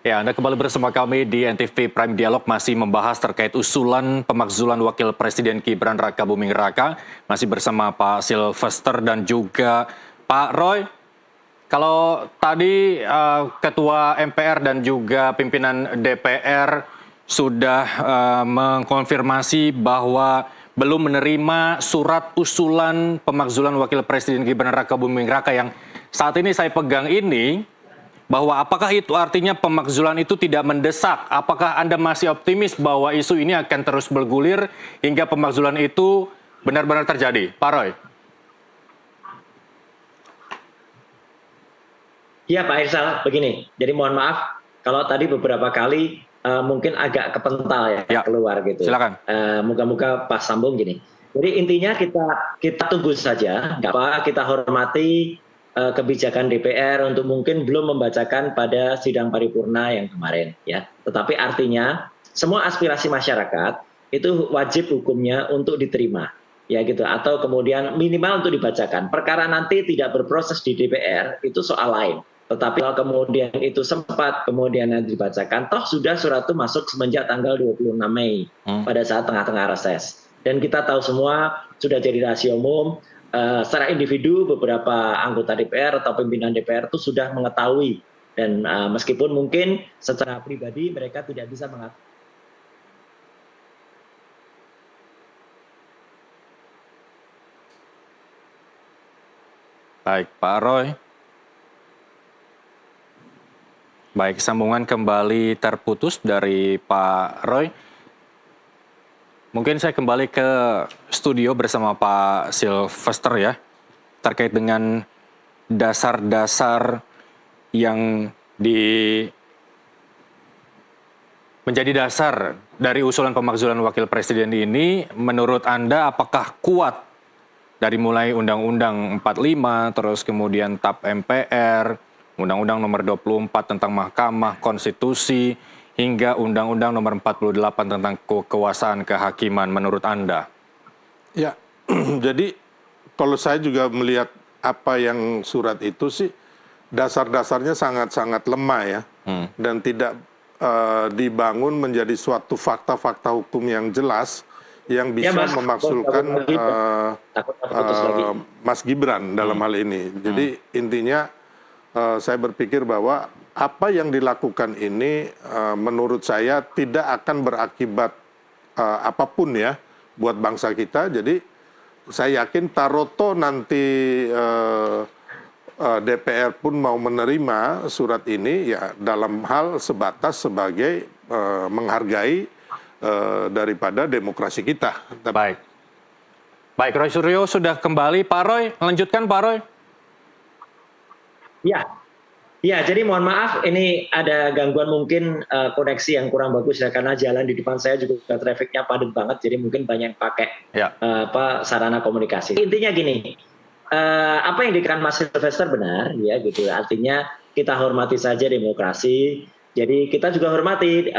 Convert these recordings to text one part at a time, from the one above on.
Ya, Anda kembali bersama kami di NTV Prime Dialog masih membahas terkait usulan pemakzulan Wakil Presiden Gibran Rakabuming Raka. Masih bersama Pak Sylvester dan juga Pak Roy. Kalau tadi Ketua MPR dan juga pimpinan DPR sudah mengkonfirmasi bahwa belum menerima surat usulan pemakzulan Wakil Presiden Gibran Rakabuming Raka yang saat ini saya pegang ini, bahwa apakah itu artinya pemakzulan itu tidak mendesak? Apakah Anda masih optimis bahwa isu ini akan terus bergulir hingga pemakzulan itu benar-benar terjadi? Pak Roy. Ya Pak Irsal, begini, jadi mohon maaf kalau tadi beberapa kali mungkin agak kepental ya keluar gitu. Silakan. Moga-moga pas sambung gini. Jadi intinya kita tunggu saja, nggak apa, kita hormati kebijakan DPR untuk mungkin belum membacakan pada sidang paripurna yang kemarin ya. Tetapi artinya semua aspirasi masyarakat itu wajib hukumnya untuk diterima ya gitu, atau kemudian minimal untuk dibacakan. Perkara nanti tidak berproses di DPR itu soal lain. Tetapi kalau kemudian itu sempat kemudian dibacakan, toh sudah surat itu masuk semenjak tanggal 26 Mei pada saat tengah-tengah reses. Dan kita tahu semua sudah jadi rahasia umum. Secara individu beberapa anggota DPR atau pimpinan DPR itu sudah mengetahui, dan meskipun mungkin secara pribadi mereka tidak bisa mengatakan. Baik, Pak Roy. Baik, sambungan kembali terputus dari Pak Roy. Mungkin saya kembali ke studio bersama Pak Sylvester ya, terkait dengan dasar-dasar yang menjadi dasar dari usulan pemakzulan Wakil Presiden ini. Menurut Anda apakah kuat dari mulai Undang-Undang 45, terus kemudian TAP MPR, Undang-Undang nomor 24 tentang Mahkamah Konstitusi, hingga Undang-Undang nomor 48 tentang kekuasaan kehakiman menurut Anda? Ya, jadi kalau saya juga melihat apa yang surat itu sih, dasar-dasarnya sangat-sangat lemah ya, dan tidak dibangun menjadi suatu fakta-fakta hukum yang jelas yang bisa memaksulkan Mas Gibran dalam hal ini. Jadi intinya saya berpikir bahwa apa yang dilakukan ini menurut saya tidak akan berakibat apapun ya buat bangsa kita. Jadi saya yakin taroto nanti DPR pun mau menerima surat ini ya dalam hal sebatas sebagai menghargai daripada demokrasi kita. Baik. Baik, Roy Suryo sudah kembali. Pak Roy, lanjutkan Pak Roy. Ya, jadi mohon maaf ini ada gangguan mungkin koneksi yang kurang bagus ya, karena jalan di depan saya juga trafiknya padat banget, jadi mungkin banyak pakai sarana komunikasi. Intinya gini, apa yang dikatakan Mas Sylvester benar ya gitu. Artinya kita hormati saja demokrasi. Jadi kita juga hormati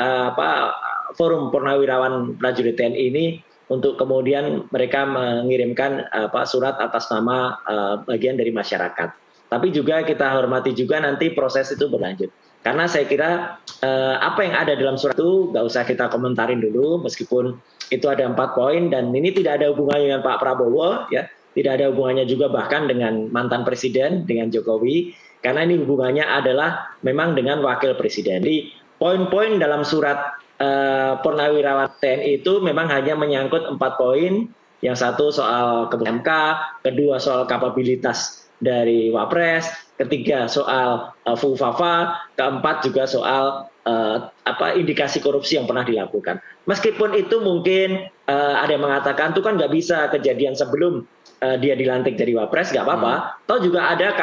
Forum Purnawirawan Prajurit TNI ini untuk kemudian mereka mengirimkan surat atas nama bagian dari masyarakat. Tapi juga kita hormati juga nanti proses itu berlanjut. Karena saya kira apa yang ada dalam surat itu nggak usah kita komentarin dulu, meskipun itu ada 4 poin dan ini tidak ada hubungannya dengan Pak Prabowo, ya, tidak ada hubungannya juga bahkan dengan mantan presiden, dengan Jokowi, karena ini hubungannya adalah memang dengan wakil presiden. Jadi poin-poin dalam surat Purnawirawan TNI itu memang hanya menyangkut 4 poin. Yang satu soal keputusan MK, kedua soal kapabilitas dari Wapres, ketiga soal FUFAFA, keempat juga soal indikasi korupsi yang pernah dilakukan. Meskipun itu mungkin ada yang mengatakan itu kan nggak bisa kejadian sebelum dia dilantik jadi Wapres, nggak apa-apa. Toh juga ada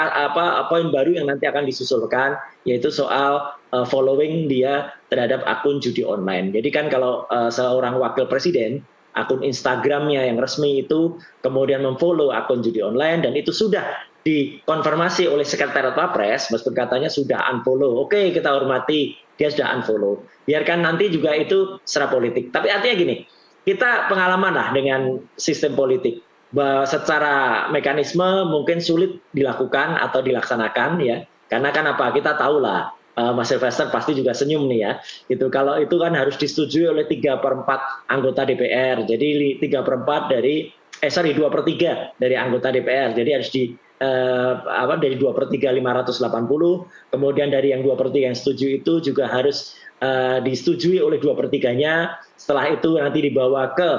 poin baru yang nanti akan disusulkan, yaitu soal following dia terhadap akun judi online. Jadi kan kalau seorang wakil presiden, akun Instagramnya yang resmi itu kemudian memfollow akun judi online dan itu sudah dikonfirmasi oleh sekretariat Wapres, meskipun katanya sudah unfollow. Oke, kita hormati, dia sudah unfollow. Biarkan nanti juga itu secara politik. Tapi artinya gini, kita pengalaman lah dengan sistem politik. Bahwa secara mekanisme mungkin sulit dilakukan atau dilaksanakan ya. Karena kan apa, kita tahu lah Mas Sylvester pasti juga senyum nih ya. Gitu. Kalau itu kan harus disetujui oleh 3/4 anggota DPR. Jadi 3/4 dari 2/3 dari anggota DPR. Jadi harus dari 2/3 580, kemudian dari yang 2/3 yang setuju itu juga harus disetujui oleh 2/3-nya. Setelah itu nanti dibawa ke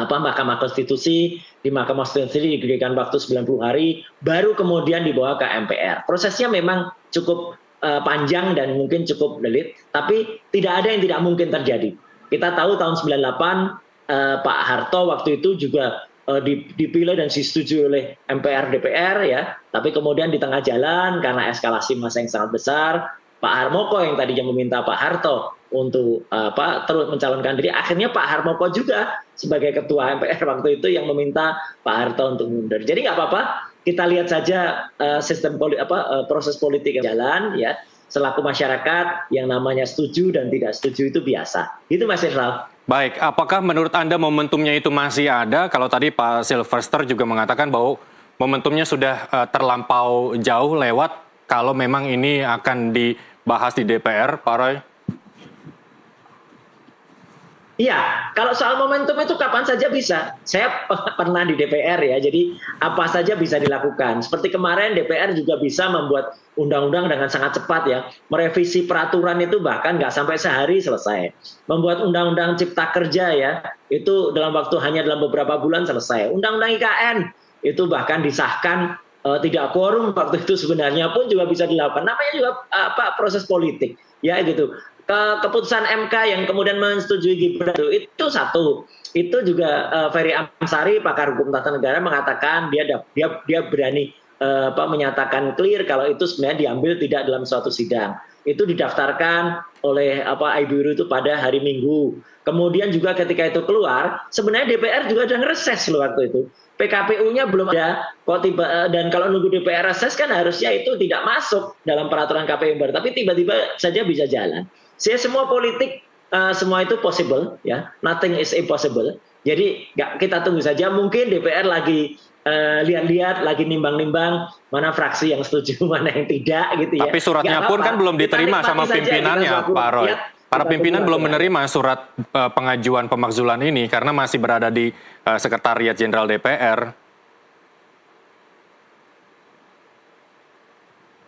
Mahkamah Konstitusi, di Mahkamah Konstitusi diberikan waktu 90 hari, baru kemudian dibawa ke MPR. Prosesnya memang cukup panjang dan mungkin cukup delit, tapi tidak ada yang tidak mungkin terjadi. Kita tahu tahun 98 Pak Harto waktu itu juga dipilih dan disetujui oleh MPR DPR ya, tapi kemudian di tengah jalan karena eskalasi massa yang sangat besar, Pak Harmoko yang tadinya meminta Pak Harto untuk terus mencalonkan diri, akhirnya Pak Harmoko juga sebagai ketua MPR waktu itu yang meminta Pak Harto untuk mundur. Jadi nggak apa-apa, kita lihat saja proses politik yang jalan ya. Selaku masyarakat yang namanya setuju dan tidak setuju itu biasa. Itu Mas Irfan. Baik, apakah menurut Anda momentumnya itu masih ada? Kalau tadi Pak Sylvester juga mengatakan bahwa momentumnya sudah terlampau jauh lewat kalau memang ini akan dibahas di DPR, Pak Roy? Iya, kalau soal momentum itu kapan saja bisa. Saya pernah di DPR ya, jadi apa saja bisa dilakukan. Seperti kemarin DPR juga bisa membuat undang-undang dengan sangat cepat ya. Merevisi peraturan itu bahkan nggak sampai sehari selesai. Membuat undang-undang cipta kerja ya, itu dalam waktu hanya dalam beberapa bulan selesai. Undang-undang IKN itu bahkan disahkan tidak quorum waktu itu sebenarnya pun juga bisa dilakukan. Namanya juga proses politik ya gitu. Keputusan MK yang kemudian menyetujui Gibran itu satu. Itu juga Ferry Amsari, pakar hukum tata negara, mengatakan dia berani menyatakan clear kalau itu sebenarnya diambil tidak dalam suatu sidang. Itu didaftarkan oleh IBURU itu pada hari Minggu. Kemudian juga ketika itu keluar, sebenarnya DPR juga sudah ngereses loh waktu itu. PKPU-nya belum ada, dan kalau nunggu DPR reses kan harusnya itu tidak masuk dalam peraturan KPU baru, tapi tiba-tiba saja bisa jalan. Semua politik semua itu possible ya, nothing is impossible. Jadi kita tunggu saja, mungkin DPR lagi lihat-lihat, lagi nimbang-nimbang mana fraksi yang setuju, mana yang tidak gitu ya. Tapi suratnya pun kan belum diterima sama pimpinannya, Pak Roy. Para pimpinan belum menerima surat pengajuan pemakzulan ini karena masih berada di Sekretariat Jenderal DPR.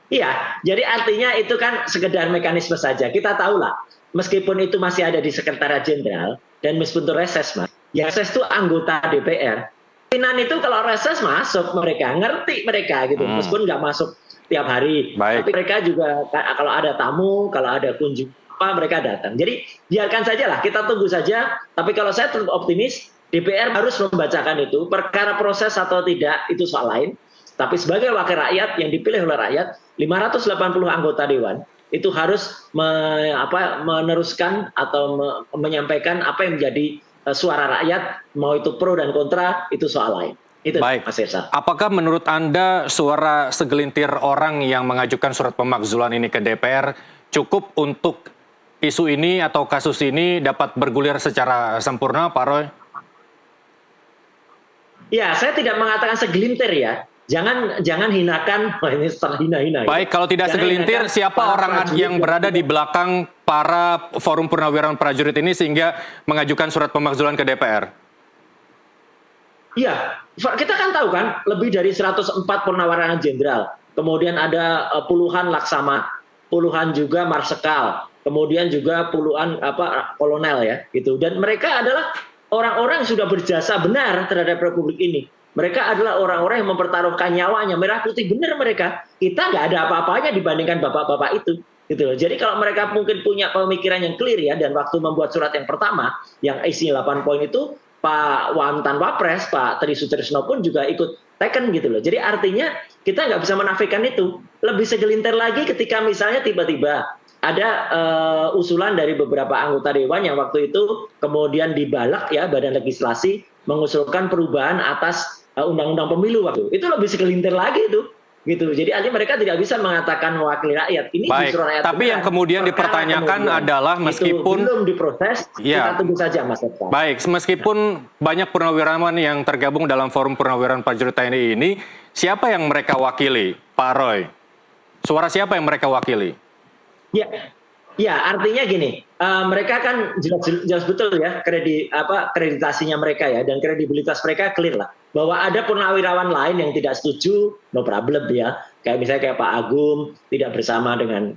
Iya, jadi artinya itu kan sekedar mekanisme saja. Kita tahulah, meskipun itu masih ada di Sekretariat Jenderal dan meskipun itu reses, Mas, ya reses itu anggota DPR. Pimpinan itu kalau reses masuk mereka, ngerti mereka gitu, meskipun nggak masuk tiap hari. Baik. Tapi mereka juga kalau ada tamu, kalau ada kunjungan mereka datang. Jadi biarkan saja lah, kita tunggu saja. Tapi kalau saya tetap optimis, DPR harus membacakan itu. Perkara proses atau tidak itu soal lain. Tapi sebagai wakil rakyat yang dipilih oleh rakyat, 580 anggota dewan itu harus meneruskan atau menyampaikan apa yang menjadi suara rakyat, mau itu pro dan kontra, itu soal lain. Itu, baik, Mas Esa. Apakah menurut Anda suara segelintir orang yang mengajukan surat pemakzulan ini ke DPR cukup untuk isu ini atau kasus ini dapat bergulir secara sempurna, Pak Roy? Ya, saya tidak mengatakan segelintir ya. Jangan hinakan, ini hina-hina. Baik, kalau tidak segelintir, siapa orang yang berada di belakang para forum purnawirawan prajurit ini sehingga mengajukan surat pemakzulan ke DPR? Iya, kita kan tahu kan, lebih dari 104 purnawirawan jenderal. Kemudian ada puluhan laksama, puluhan juga marsekal, kemudian juga puluhan kolonel ya, gitu. Dan mereka adalah orang-orang yang sudah berjasa benar terhadap Republik ini. Mereka adalah orang-orang yang mempertaruhkan nyawanya, merah putih benar mereka. Kita nggak ada apa-apanya dibandingkan bapak-bapak itu. Gitu loh. Jadi kalau mereka mungkin punya pemikiran yang clear ya, dan waktu membuat surat yang pertama, yang isinya 8 poin itu, Pak Mantan Wapres, Pak Tri Sutrisno pun juga ikut teken gitu loh. Jadi artinya kita nggak bisa menafikan itu. Lebih segelintir lagi ketika misalnya tiba-tiba ada usulan dari beberapa anggota dewan yang waktu itu kemudian dibalak ya Badan Legislasi mengusulkan perubahan atas undang-undang pemilu waktu itu lebih segelintir lagi itu gitu. Jadi artinya mereka tidak bisa mengatakan mewakili rakyat. Ini baik, justru rakyat. Tapi yang kemudian dipertanyakan adalah meskipun belum diproses, ya, kita tunggu saja Mas Eka. Baik, meskipun banyak purnawirawan yang tergabung dalam forum purnawirawan prajurit TNI ini, siapa yang mereka wakili, Pak Roy? Suara siapa yang mereka wakili? Ya, ya artinya gini, mereka kan jelas betul ya kreditasinya mereka ya, dan kredibilitas mereka clear lah bahwa ada purnawirawan lain yang tidak setuju, no problem ya. Kayak misalnya kayak Pak Agung tidak bersama dengan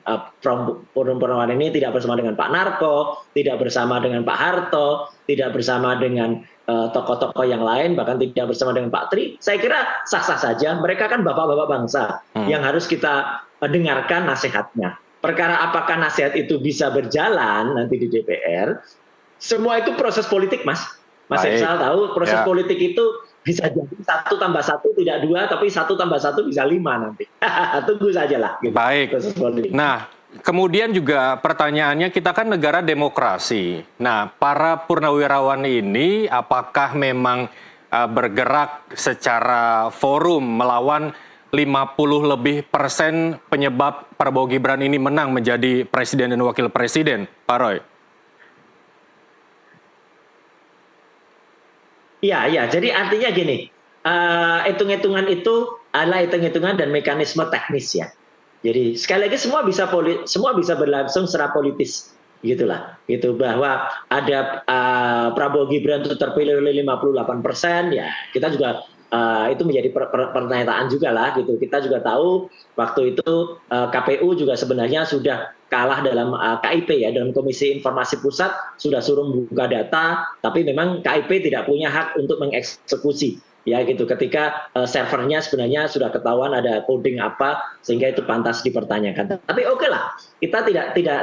purnawirawan ini, tidak bersama dengan Pak Narto, tidak bersama dengan Pak Harto, tidak bersama dengan tokoh-tokoh yang lain, bahkan tidak bersama dengan Pak Tri. Saya kira sah-sah saja. Mereka kan bapak-bapak bangsa yang harus kita dengarkan nasihatnya. Perkara apakah nasihat itu bisa berjalan nanti di DPR, semua itu proses politik, Mas. Mas Irsal tahu proses politik itu bisa jadi 1+1 tidak 2, tapi 1+1 bisa 5 nanti. Tunggu saja lah. Gitu, baik. Proses politik. Nah, kemudian juga pertanyaannya, kita kan negara demokrasi. Nah, para purnawirawan ini apakah memang bergerak secara forum melawan 50% penyebab Prabowo Gibran ini menang menjadi presiden dan wakil presiden, Pak Roy? Iya, jadi artinya gini, hitung-hitungan itu adalah hitung-hitungan dan mekanisme teknis ya. Jadi sekali lagi semua bisa berlangsung secara politis, gitulah, gitu bahwa ada Prabowo Gibran itu terpilih oleh 58%, ya kita juga itu menjadi pernyataan juga lah gitu. Kita juga tahu waktu itu KPU juga sebenarnya sudah kalah dalam KIP ya, dalam Komisi Informasi Pusat sudah suruh membuka data, tapi memang KIP tidak punya hak untuk mengeksekusi ya gitu. Ketika servernya sebenarnya sudah ketahuan ada coding apa sehingga itu pantas dipertanyakan. Tapi oke lah, kita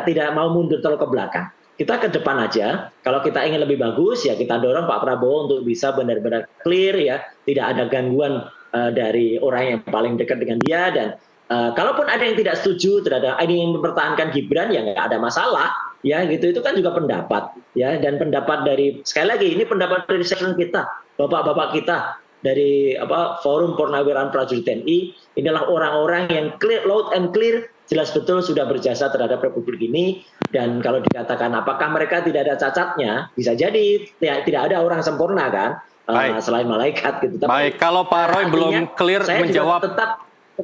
tidak mau mundur terlalu ke belakang. Kita ke depan aja, kalau kita ingin lebih bagus ya kita dorong Pak Prabowo untuk bisa benar-benar clear ya, tidak ada gangguan dari orang yang paling dekat dengan dia, dan kalaupun ada yang tidak setuju terhadap ingin mempertahankan Gibran ya nggak ada masalah ya gitu, itu kan juga pendapat ya, dan pendapat dari, sekali lagi ini pendapat dari section kita, bapak-bapak kita dari Forum Purnawirawan Prajurit TNI, inilah orang-orang yang clear, loud and clear, jelas betul sudah berjasa terhadap Republik ini. Dan kalau dikatakan apakah mereka tidak ada cacatnya, bisa jadi tidak ada orang sempurna kan, selain malaikat gitu. Tapi, baik, kalau Pak Roy belum clear menjawab,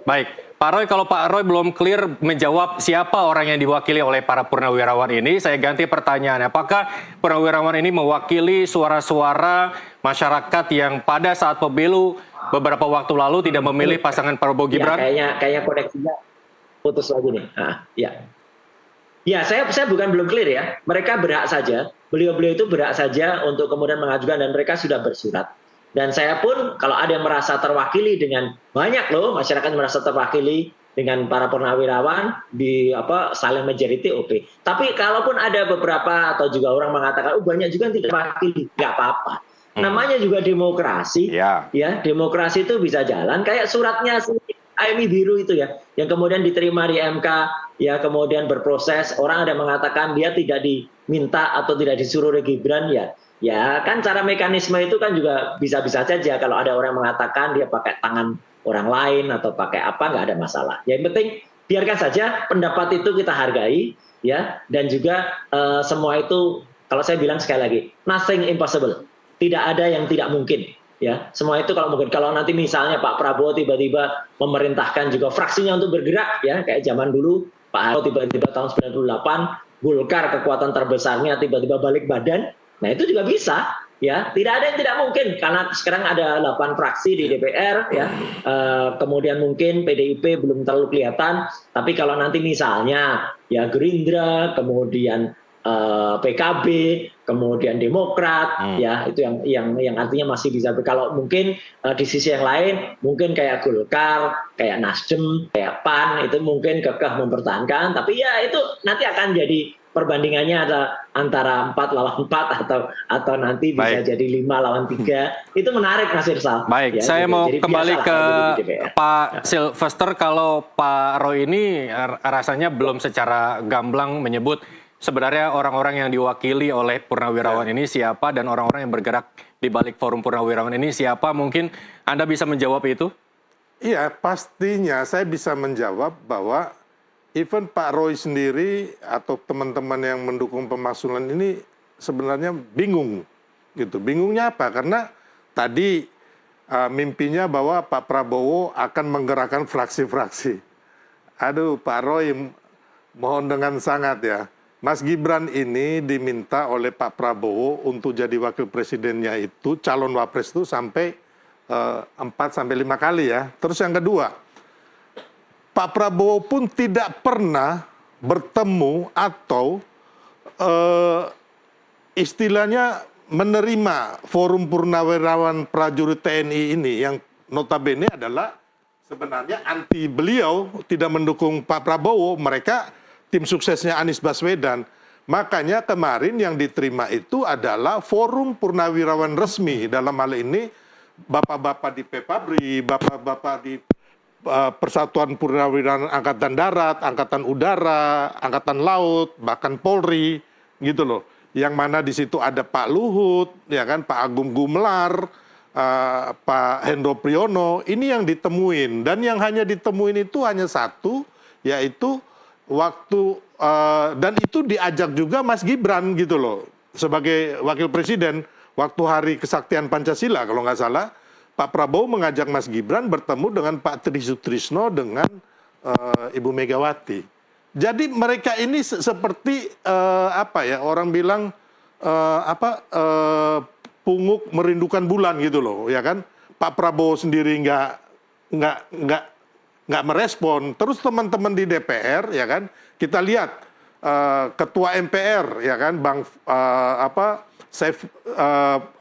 baik, Pak Roy, kalau Pak Roy belum clear menjawab siapa orang yang diwakili oleh para purnawirawan ini, saya ganti pertanyaan. Apakah purnawirawan ini mewakili suara-suara masyarakat yang pada saat pemilu beberapa waktu lalu tidak memilih pasangan Prabowo Gibran? Ya, kayaknya koneksinya putus lagi nih. Ya, saya belum clear ya. Mereka berhak saja, beliau-beliau itu berhak saja untuk kemudian mengajukan, dan mereka sudah bersurat. Dan saya pun kalau ada yang merasa terwakili dengan banyak loh, masyarakat merasa terwakili dengan para purnawirawan di silent majority, oke. Tapi kalaupun ada beberapa atau juga orang mengatakan banyak juga yang tidak terwakili, nggak apa-apa. Namanya juga demokrasi, ya demokrasi itu bisa jalan. Kayak suratnya AMI Biru itu ya, yang kemudian diterima di MK, ya kemudian berproses, orang ada mengatakan dia tidak diminta atau tidak disuruh oleh Gibran, ya kan cara mekanisme itu kan juga bisa-bisa saja kalau ada orang mengatakan dia pakai tangan orang lain atau pakai apa, nggak ada masalah. Yang penting biarkan saja, pendapat itu kita hargai ya, dan juga semua itu kalau saya bilang sekali lagi, nothing impossible, tidak ada yang tidak mungkin. Ya, semua itu kalau mungkin, kalau nanti misalnya Pak Prabowo tiba-tiba memerintahkan juga fraksinya untuk bergerak ya, kayak zaman dulu Pak Harto tiba-tiba tahun 98 Golkar kekuatan terbesarnya tiba-tiba balik badan, nah itu juga bisa ya, tidak ada yang tidak mungkin karena sekarang ada 8 fraksi di DPR ya, kemudian mungkin PDIP belum terlalu kelihatan, tapi kalau nanti misalnya ya Gerindra, kemudian PKB, kemudian Demokrat, ya itu yang artinya masih bisa. Kalau mungkin di sisi yang lain, mungkin kayak Golkar, kayak Nasdem, kayak PAN itu mungkin kekeh mempertahankan. Tapi ya itu nanti akan jadi perbandingannya antara 4 lawan 4 atau nanti bisa jadi 5 lawan 3. Itu menarik, Mas Irsal. Baik, ya, saya mau kembali ke Pak Sylvester. Kalau Pak Roy ini rasanya belum secara gamblang menyebut sebenarnya orang-orang yang diwakili oleh purnawirawan ini siapa, dan orang-orang yang bergerak di balik forum purnawirawan ini siapa? Mungkin Anda bisa menjawab itu? Iya, pastinya saya bisa menjawab bahwa even Pak Roy sendiri atau teman-teman yang mendukung pemakzulan ini sebenarnya bingung. Gitu. Bingungnya apa? Karena tadi mimpinya bahwa Pak Prabowo akan menggerakkan fraksi-fraksi. Aduh, Pak Roy Mohon dengan sangat ya. Mas Gibran ini diminta oleh Pak Prabowo untuk jadi wakil presidennya itu, calon wapres itu sampai 4-5 kali ya. Terus yang kedua, Pak Prabowo pun tidak pernah bertemu atau istilahnya menerima forum purnawirawan prajurit TNI ini yang notabene adalah sebenarnya anti beliau, tidak mendukung Pak Prabowo, mereka tim suksesnya Anies Baswedan. Makanya kemarin yang diterima itu adalah forum purnawirawan resmi, dalam hal ini bapak-bapak di Pepabri, bapak-bapak di Persatuan Purnawirawan Angkatan Darat, Angkatan Udara, Angkatan Laut, bahkan Polri, gitu loh. Yang mana di situ ada Pak Luhut, ya kan, Pak Agung Gumelar, Pak Hendro Priyono, ini yang ditemuin. Dan yang hanya ditemuin itu hanya satu, yaitu waktu, dan itu diajak juga Mas Gibran gitu loh, sebagai wakil presiden, waktu Hari Kesaktian Pancasila kalau nggak salah, Pak Prabowo mengajak Mas Gibran bertemu dengan Pak Tri Sutrisno dengan Ibu Megawati. Jadi mereka ini seperti apa ya, orang bilang punguk merindukan bulan gitu loh, ya kan? Pak Prabowo sendiri nggak merespon. Terus teman-teman di DPR, ya kan? Kita lihat Ketua MPR, ya kan,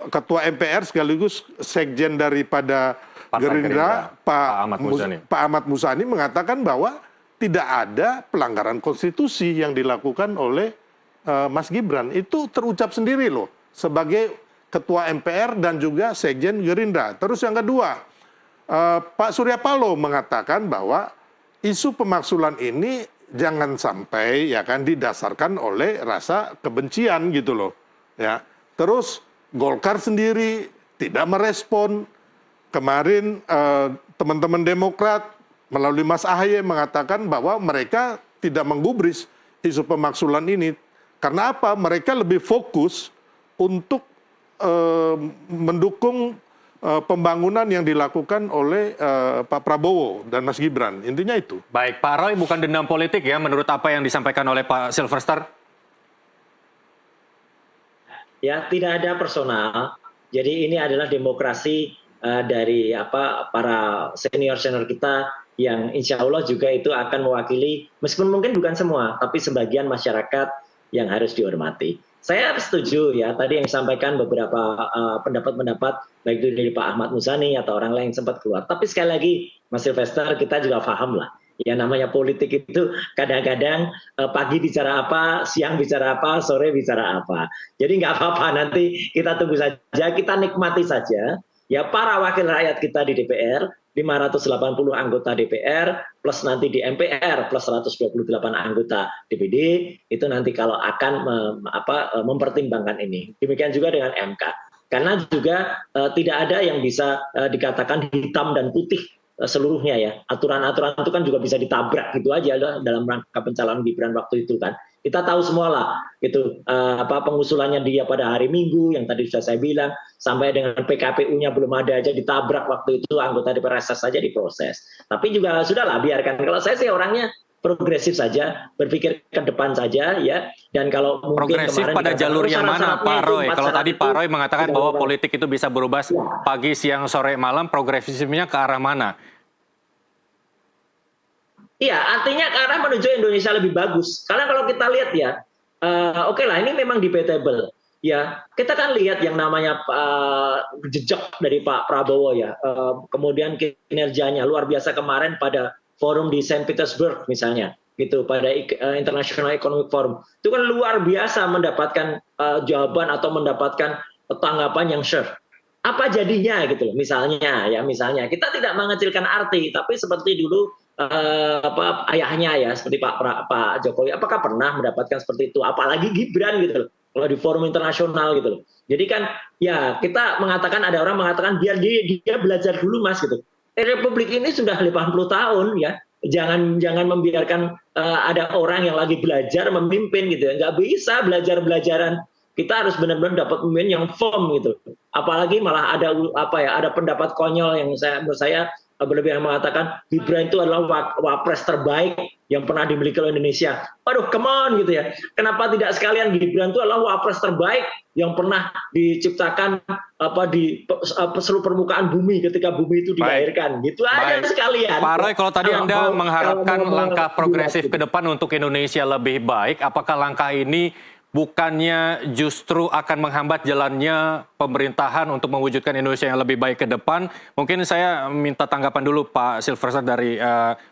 Ketua MPR sekaligus sekjen daripada Gerindra, Pak Ahmad Muzani mengatakan bahwa tidak ada pelanggaran konstitusi yang dilakukan oleh Mas Gibran. Itu terucap sendiri loh, sebagai Ketua MPR dan juga sekjen Gerindra. Terus yang kedua, Pak Surya Paloh mengatakan bahwa isu pemaksulan ini jangan sampai ya kan didasarkan oleh rasa kebencian gitu loh, ya. Terus Golkar sendiri tidak merespon. Kemarin teman-teman Demokrat melalui Mas Ahaye mengatakan bahwa mereka tidak menggubris isu pemaksulan ini. Karena apa? Mereka lebih fokus untuk mendukung pembangunan yang dilakukan oleh Pak Prabowo dan Mas Gibran. Intinya itu. Baik, Pak Roy, bukan dendam politik ya menurut apa yang disampaikan oleh Pak Silverster? Ya, tidak ada personal. Jadi ini adalah demokrasi dari para senior-senior kita yang insya Allah juga itu akan mewakili, meskipun mungkin bukan semua, tapi sebagian masyarakat yang harus dihormati. Saya setuju ya, tadi yang disampaikan beberapa pendapat-pendapat, baik itu dari Pak Ahmad Muzani atau orang lain sempat keluar. Tapi sekali lagi, Mas Silvester, kita juga paham lah. Ya namanya politik itu kadang-kadang pagi bicara apa, siang bicara apa, sore bicara apa. Jadi nggak apa-apa, nanti kita tunggu saja, kita nikmati saja. Ya para wakil rakyat kita di DPR, 580 anggota DPR, plus nanti di MPR, plus 128 anggota DPD, itu nanti kalau akan mempertimbangkan ini. Demikian juga dengan MK. Karena juga tidak ada yang bisa dikatakan hitam dan putih seluruhnya ya. Aturan-aturan itu kan juga bisa ditabrak gitu aja dalam rangka pencalonan Gibran waktu itu kan. Kita tahu semua lah gitu, pengusulannya dia pada hari Minggu yang tadi sudah saya bilang, sampai dengan PKPU-nya belum ada aja ditabrak waktu itu, anggota DPR saja diproses. Tapi juga sudahlah, biarkan. Kalau saya sih orangnya progresif saja, berpikir ke depan saja ya. Dan kalau mungkin progresif pada jalur yang mana Pak Roy? Kalau tadi Pak Roy mengatakan bahwa politik itu bisa berubah pagi, siang, sore, malam, progresifnya ke arah mana? Iya, artinya ke arah menuju Indonesia lebih bagus. Karena kalau kita lihat ya, oke lah, ini memang debatable. Ya, kita kan lihat yang namanya jejak dari Pak Prabowo ya, kemudian kinerjanya luar biasa kemarin pada forum di Saint Petersburg misalnya, gitu, pada International Economic Forum. Itu kan luar biasa mendapatkan jawaban atau mendapatkan tanggapan yang sure. Apa jadinya gitu loh, misalnya kita tidak mengecilkan arti, tapi seperti dulu ayahnya ya, seperti Pak Jokowi, apakah pernah mendapatkan seperti itu? Apalagi Gibran gitu loh, kalau di forum internasional gitu loh. Jadi kan ya kita mengatakan, ada orang mengatakan biar dia belajar dulu Mas gitu. Republik ini sudah 50 tahun ya, jangan membiarkan ada orang yang lagi belajar memimpin gitu ya. Nggak bisa belajaran. Kita harus benar-benar dapat pemimpin yang firm gitu. Apalagi malah ada ada pendapat konyol yang menurut saya berlebihan mengatakan Gibran itu adalah wapres terbaik yang pernah dimiliki oleh Indonesia. Waduh, come on gitu ya. Kenapa tidak sekalian Gibran itu adalah wapres terbaik yang pernah diciptakan di seluruh permukaan bumi ketika bumi itu dilahirkan. Gitu aja sekalian. Pak Roy, kalau tadi Anda mengharapkan langkah progresif ke depan untuk Indonesia lebih baik, apakah langkah ini bukannya justru akan menghambat jalannya pemerintahan untuk mewujudkan Indonesia yang lebih baik ke depan? Mungkin saya minta tanggapan dulu Pak Silverster dari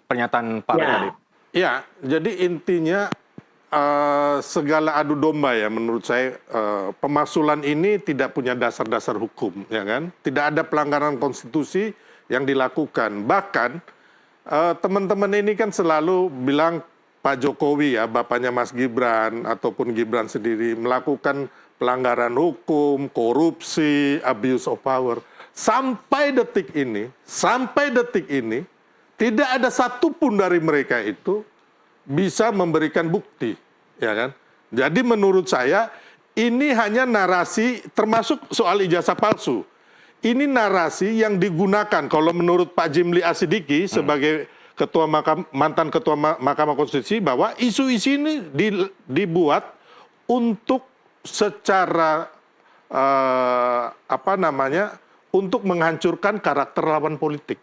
pernyataan Pak Roy tadi. Ya, jadi intinya segala adu domba ya menurut saya, pemakzulan ini tidak punya dasar-dasar hukum, ya kan? Tidak ada pelanggaran konstitusi yang dilakukan. Bahkan teman-teman ini kan selalu bilang Pak Jokowi ya, bapaknya Mas Gibran ataupun Gibran sendiri melakukan pelanggaran hukum, korupsi, abuse of power. Sampai detik ini, tidak ada satupun dari mereka itu bisa memberikan bukti, ya kan? Jadi menurut saya ini hanya narasi, termasuk soal ijazah palsu. Ini narasi yang digunakan kalau menurut Pak Jimli Asidiki sebagai mantan ketua Mahkamah Konstitusi, bahwa isu-isu ini dibuat untuk secara untuk menghancurkan karakter lawan politik.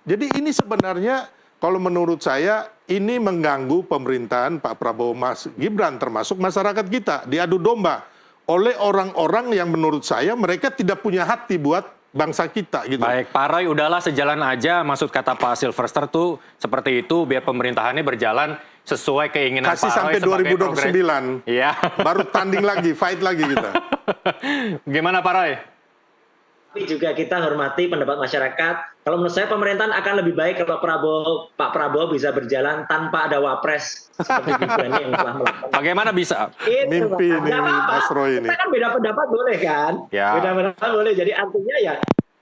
Jadi ini sebenarnya kalau menurut saya ini mengganggu pemerintahan Pak Prabowo, Mas Gibran, termasuk masyarakat kita diadu domba oleh orang-orang yang menurut saya mereka tidak punya hati buat bangsa kita gitu. Baik, Pak Roy, udahlah sejalan aja, maksud kata Pak Silverster tuh seperti itu, biar pemerintahannya berjalan sesuai keinginan Kasih Pak Roy sampai 2029. Iya. Baru tanding lagi, fight lagi kita. Gimana Pak Roy? Tapi juga kita hormati pendapat masyarakat. Kalau menurut saya pemerintahan akan lebih baik kalau Pak Prabowo bisa berjalan tanpa ada wapres seperti Gibran yang telah melakukan. Bagaimana bisa? Mimpi ini Mas Roy ini. Kita kan beda pendapat boleh kan? Ya. Beda pendapat boleh. Jadi artinya ya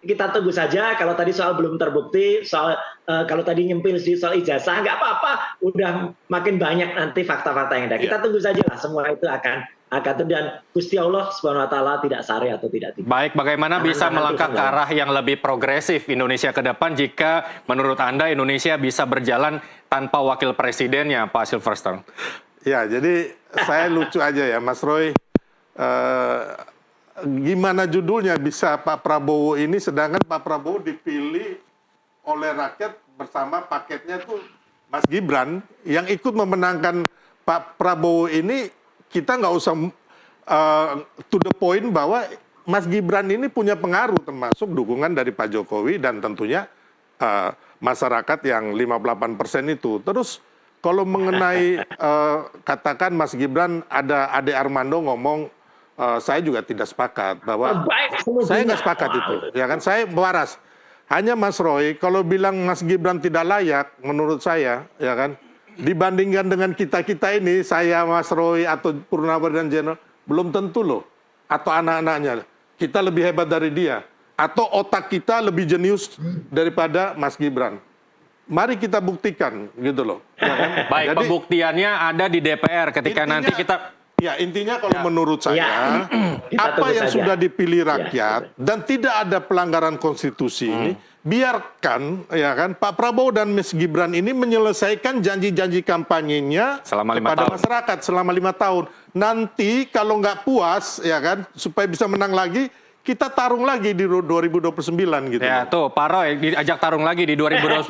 kita tunggu saja. Kalau tadi soal belum terbukti, kalau tadi nyempil soal ijazah, nggak apa-apa. Udah makin banyak nanti fakta-fakta yang ada. Kita tunggu saja lah, semua itu akan dan Gusti Allah Subhanahu wa taala tidak sare atau tidak. Baik, bagaimana bisa melangkah ke arah yang lebih progresif Indonesia ke depan jika menurut Anda Indonesia bisa berjalan tanpa wakil presidennya, Pak Silverster? Ya, jadi saya lucu aja ya, Mas Roy. Gimana judulnya bisa Pak Prabowo ini, sedangkan Pak Prabowo dipilih oleh rakyat bersama paketnya tuh Mas Gibran yang ikut memenangkan Pak Prabowo ini. Kita nggak usah to the point bahwa Mas Gibran ini punya pengaruh, termasuk dukungan dari Pak Jokowi dan tentunya masyarakat yang 58% itu. Terus kalau mengenai katakan Mas Gibran, ada Ade Armando ngomong, saya juga tidak sepakat bahwa saya nggak sepakat itu, ya kan? Saya waras. Hanya Mas Roy, kalau bilang Mas Gibran tidak layak, menurut saya, ya kan? Dibandingkan dengan kita-kita ini, saya, Mas Roy, atau Purnawardana dan Jenderal, belum tentu loh. Atau anak-anaknya. Kita lebih hebat dari dia. Atau otak kita lebih jenius daripada Mas Gibran. Mari kita buktikan, gitu loh. Ya kan? Baik, jadi, pembuktiannya ada di DPR ketika nanti kita... Ya, intinya kalau menurut saya, apa yang sudah dipilih rakyat dan tidak ada pelanggaran konstitusi ini, biarkan ya kan Pak Prabowo dan Mas Gibran ini menyelesaikan janji-janji kampanyenya kepada masyarakat selama 5 tahun. Nanti kalau nggak puas ya kan, supaya bisa menang lagi, kita tarung lagi di 2029 gitu. Ya, tuh Pak Roy diajak tarung lagi di 2029.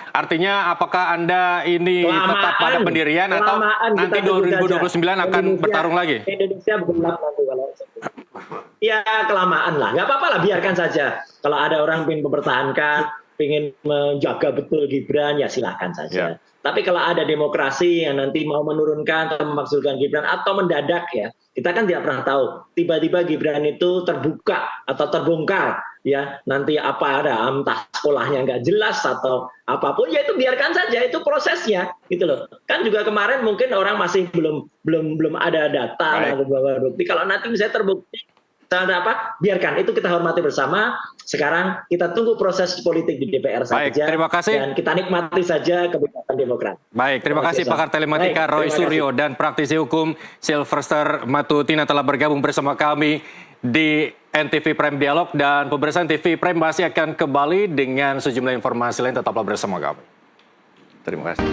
Artinya apakah Anda ini tetap pada pendirian atau nanti 2029 akan bertarung lagi? Indonesia bergelap nanti kalau ya kelamaan lah. Nggak apa-apa lah, biarkan saja. Kalau ada orang ingin mempertahankan, ingin menjaga betul Gibran, ya silakan saja. Tapi kalau ada demokrasi yang nanti mau menurunkan atau memakzulkan Gibran atau mendadak ya, kita kan tidak pernah tahu. Tiba-tiba Gibran itu terbuka atau terbongkar ya, nanti apa ada entah sekolahnya nggak jelas atau apapun, ya itu biarkan saja, itu prosesnya gitu loh. Kan juga kemarin mungkin orang masih belum ada data atau bukti. Kalau nanti misalnya terbukti apa, biarkan itu, kita hormati bersama. Sekarang kita tunggu proses politik di DPR saja. Terima kasih. Dan kita nikmati saja kebijakan Demokrat. Baik, terima kasih pakar telematika Roy Suryo dan praktisi hukum Silverster Matutina telah bergabung bersama kami di NTV Prime Dialog, dan pemirsa NTV Prime masih akan kembali dengan sejumlah informasi lain. Tetaplah bersama kami. Terima kasih.